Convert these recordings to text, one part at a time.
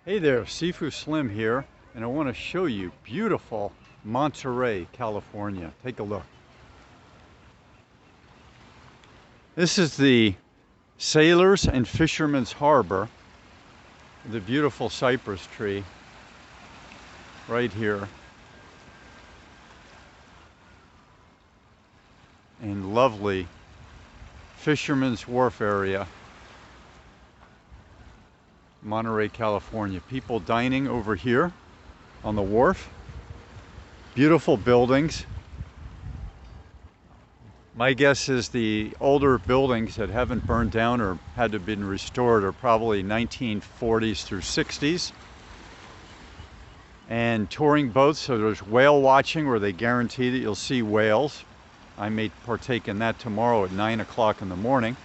Hey there, Sifu Slim here, and I want to show you beautiful Monterey, California. Take a look. This is the Sailors and Fishermen's Harbor, the beautiful cypress tree right here, and lovely Fisherman's Wharf area. Monterey, California. People dining over here on the wharf. Beautiful buildings. My guess is the older buildings that haven't burned down or had to been restored are probably 1940s through 60s. And touring boats, so there's whale watching where they guarantee that you'll see whales. I may partake in that tomorrow at 9 o'clock in the morning.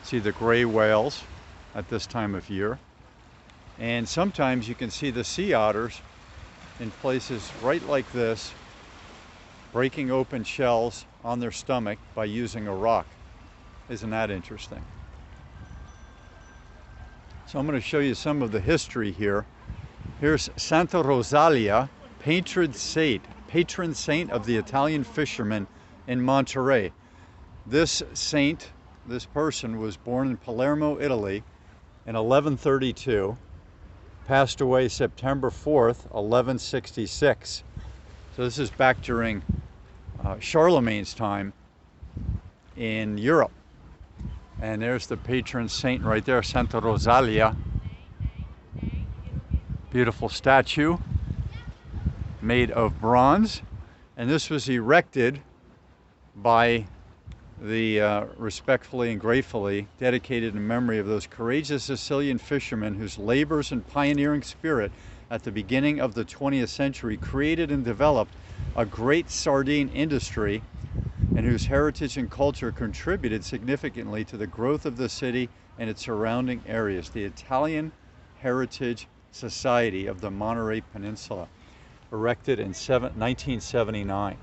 See the gray whales at this time of year. And sometimes you can see the sea otters in places right like this, breaking open shells on their stomach by using a rock. Isn't that interesting? So I'm going to show you some of the history here. Here's Santa Rosalia, patron saint of the Italian fishermen in Monterey. This saint, this person, was born in Palermo, Italy in 1132. Passed away September 4th, 1166. So this is back during Charlemagne's time in Europe. And there's the patron saint right there, Santa Rosalia. Beautiful statue made of bronze. And this was erected by the respectfully and gratefully dedicated in memory of those courageous Sicilian fishermen whose labors and pioneering spirit at the beginning of the 20th century created and developed a great sardine industry, and whose heritage and culture contributed significantly to the growth of the city and its surrounding areas. The Italian Heritage Society of the Monterey Peninsula, erected in 1979.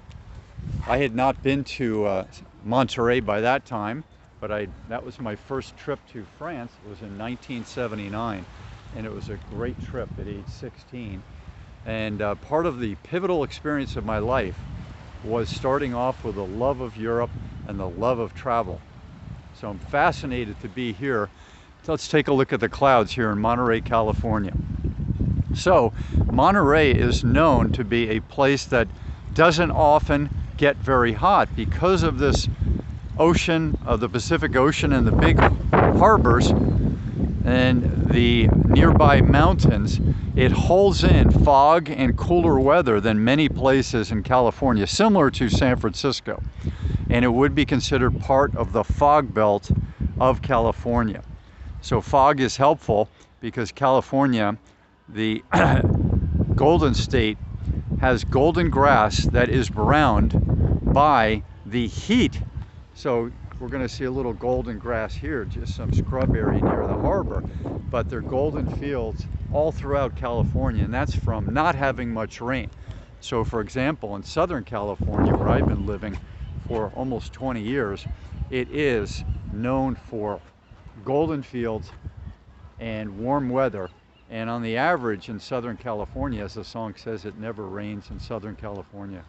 I had not been to Monterey by that time, but that was my first trip to France. It was in 1979, and it was a great trip at age 16. And part of the pivotal experience of my life was starting off with a love of Europe and the love of travel. So I'm fascinated to be here. So let's take a look at the clouds here in Monterey, California. So Monterey is known to be a place that doesn't often get very hot because of this ocean, of the Pacific Ocean, and the big harbors and the nearby mountains. It holds in fog and cooler weather than many places in California, similar to San Francisco, and it would be considered part of the fog belt of California. So fog is helpful because California, the Golden State, has golden grass that is browned by the heat. So we're going to see a little golden grass here, just some scrub area near the harbor, but they're golden fields all throughout California, and that's from not having much rain. So for example, in Southern California, where I've been living for almost 20 years, it is known for golden fields and warm weather. And on the average in Southern California, as the song says, it never rains in Southern California,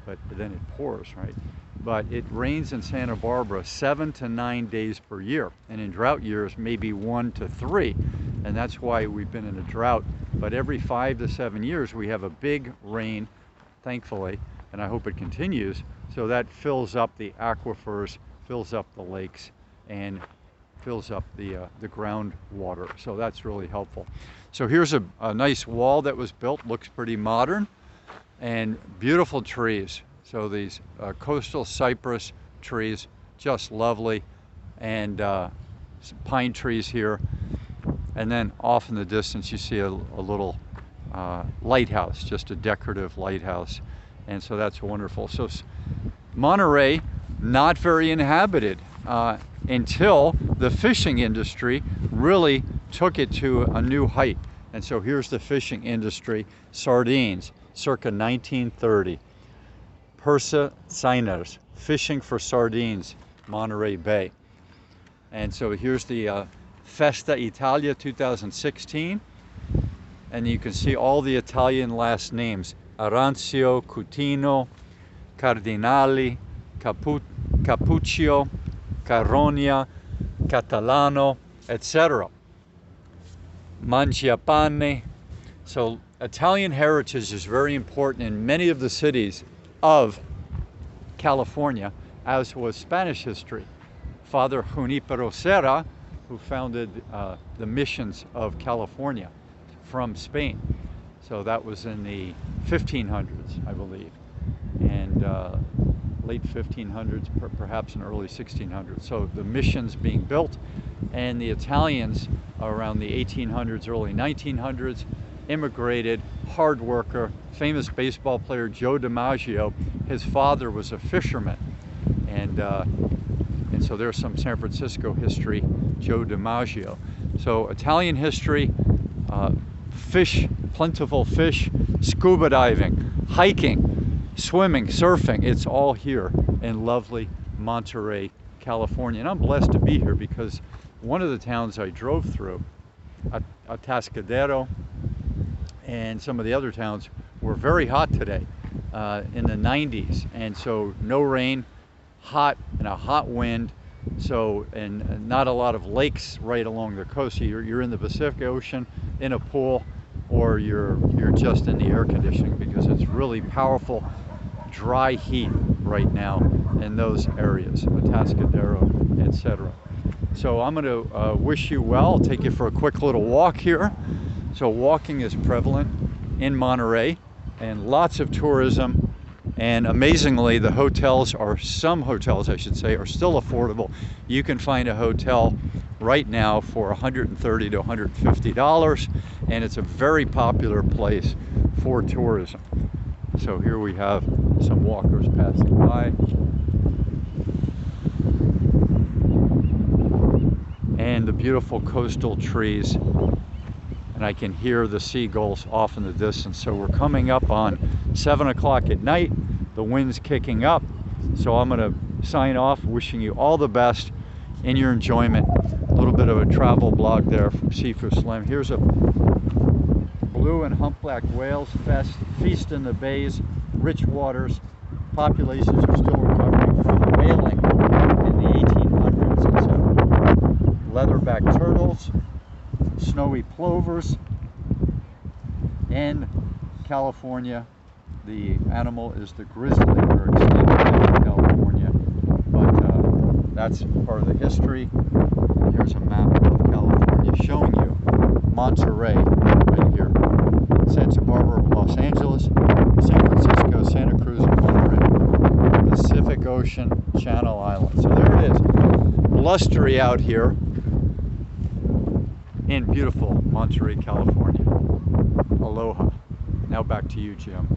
but then it pours, right? But it rains in Santa Barbara 7 to 9 days per year, and in drought years maybe 1 to 3, and that's why we've been in a drought. But every 5 to 7 years we have a big rain, thankfully, and I hope it continues, so that fills up the aquifers, fills up the lakes, and fills up the groundwater. So that's really helpful. So here's a nice wall that was built, looks pretty modern, and beautiful trees. So these coastal cypress trees, just lovely, and some pine trees here. And then off in the distance you see a little lighthouse, just a decorative lighthouse. And so that's wonderful. So Monterey, not very inhabited until the fishing industry really took it to a new height. And so here's the fishing industry, sardines, circa 1930. Persa Seiners, fishing for sardines, Monterey Bay. And so here's the Festa Italia 2016. and you can see all the Italian last names: Arancio, Cutino, Cardinali, Capuccio, Caronia, Catalano, etc. Mangiapane. So Italian heritage is very important in many of the cities of California, as was Spanish history. Father Junipero Serra, who founded the missions of California from Spain. So that was in the 1500s, I believe, and late 1500s, perhaps in early 1600s. So the missions being built, and the Italians around the 1800s, early 1900s, immigrated, hard worker, famous baseball player Joe DiMaggio. His father was a fisherman, and so there's some San Francisco history, Joe DiMaggio. So Italian history, fish, plentiful fish, scuba diving, hiking, swimming, surfing, it's all here in lovely Monterey, California. And I'm blessed to be here because one of the towns I drove through, Atascadero, and some of the other towns were very hot today, in the 90s. And so no rain, hot, and a hot wind. So, and not a lot of lakes right along the coast. You're in the Pacific Ocean, in a pool, or you're just in the air conditioning, because it's really powerful dry heat right now in those areas, Atascadero, etc. So I'm going to wish you well. I'll take you for a quick little walk here. So walking is prevalent in Monterey, and lots of tourism. And amazingly, the hotels are, some hotels I should say, are still affordable. You can find a hotel right now for $130 to $150, and it's a very popular place for tourism. So here we have some walkers passing by. And the beautiful coastal trees. And I can hear the seagulls off in the distance. So we're coming up on 7 o'clock at night. The wind's kicking up. So I'm going to sign off, wishing you all the best in your enjoyment. A little bit of a travel blog there from Sifu Slim. Here's a blue and humpback whales feast in the bays, rich waters. Populations are still recovering from whaling in the 1800s, etc. Leatherback turtles, snowy plovers. In California, the animal is the grizzly, or extinct in California, but that's part of the history. And here's a map of California showing you Monterey right here. Santa Barbara, Los Angeles, San Francisco, Santa Cruz, and Monterey. Pacific Ocean, Channel Islands. So there it is. Blustery out here in beautiful Monterey, California. Aloha. Now back to you, Jim.